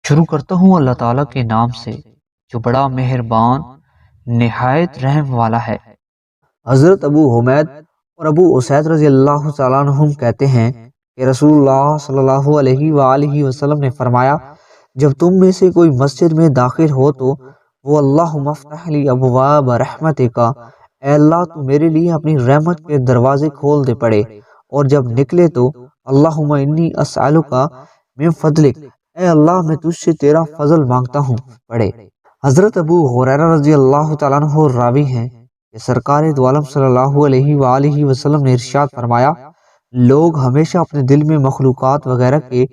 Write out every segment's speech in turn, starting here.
شروع کرتا ہوں اللہ تعالیٰ کے نام سے جو بڑا مہربان نہایت رحم والا ہے۔ حضرت ابو حمید اور ابو اسید رضی اللہ تعالیٰ عنہم کہتے ہیں کہ رسول اللہ صلی اللہ علیہ وآلہ وسلم نے فرمایا، جب تم میں سے کوئی مسجد میں داخل ہو تو وہ اللہم افتح لی ابواب رحمتک، اے اللہ تو میرے لیے اپنی رحمت کے دروازے کھول دے پڑے، اور جب نکلے تو اللہم انی اسألک من فضلک، اے اللہ میں تجھ سے تیرا فضل مانگتا ہوں پڑھے۔ حضرت ابو ہریرہ رضی اللہ تعالیٰ عنہ راوی ہیں کہ سرکار دو عالم صلی اللہ علیہ وآلہ وسلم نے ارشاد فرمایا، لوگ ہمیشہ اپنے دل میں مخلوقات وغیرہ کے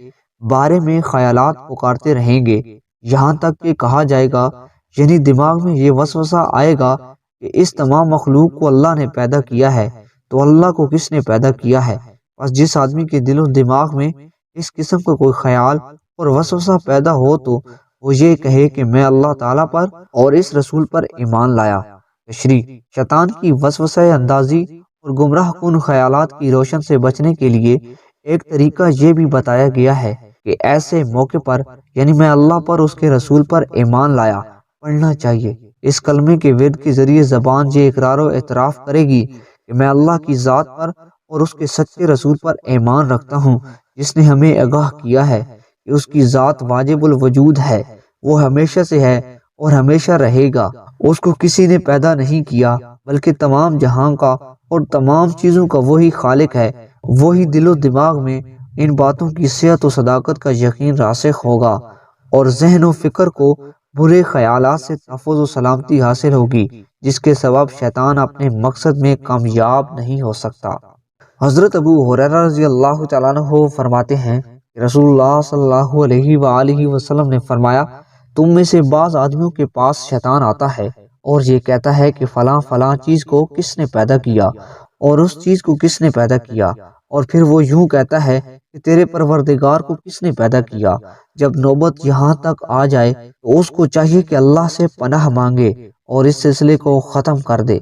بارے میں خیالات پکارتے رہیں گے، یہاں تک کہ کہا جائے گا، یعنی دماغ میں یہ وسوسہ آئے گا کہ اس تمام مخلوق کو اللہ نے پیدا کیا ہے تو اللہ کو کس نے پیدا کیا ہے؟ بس جس آدمی کے دل و دماغ میں اس قسم کا کوئی خیال اور وسوسہ پیدا ہو تو وہ یہ کہے کہ میں اللہ تعالیٰ پر اور اس رسول پر ایمان لایا۔ تشریح: شیطان کی وسوسہ اندازی اور گمراہ کن خیالات کی روشن سے بچنے کے لیے ایک طریقہ یہ بھی بتایا گیا ہے کہ ایسے موقع پر یعنی میں اللہ پر اس کے رسول پر ایمان لایا پڑھنا چاہیے۔ اس کلمے کے ورد کے ذریعے زبان یہ اقرار و اعتراف کرے گی کہ میں اللہ کی ذات پر اور اس کے سچے رسول پر ایمان رکھتا ہوں جس نے ہمیں آگاہ کیا ہے کہ اس کی ذات واجب الوجود ہے، وہ ہمیشہ سے ہے اور ہمیشہ رہے گا، اس کو کسی نے پیدا نہیں کیا بلکہ تمام جہاں کا اور تمام چیزوں کا وہی خالق ہے۔ وہی دل و دماغ میں ان باتوں کی صحت و صداقت کا یقین راسخ ہوگا اور ذہن و فکر کو برے خیالات سے تحفظ و سلامتی حاصل ہوگی، جس کے سبب شیطان اپنے مقصد میں کامیاب نہیں ہو سکتا۔ حضرت ابو ہریرہ رضی اللہ تعالیٰ عنہ فرماتے ہیں کہ رسول اللہ صلی اللہ علیہ وآلہ وسلم نے فرمایا، تم میں سے بعض آدمیوں کے پاس شیطان آتا ہے اور یہ کہتا ہے کہ فلاں فلاں چیز کو کس نے پیدا کیا اور اس چیز کو کس نے پیدا کیا، اور پھر وہ یوں کہتا ہے کہ تیرے پروردگار کو کس نے پیدا کیا۔ جب نوبت یہاں تک آ جائے تو اس کو چاہیے کہ اللہ سے پناہ مانگے اور اس سلسلے کو ختم کر دے۔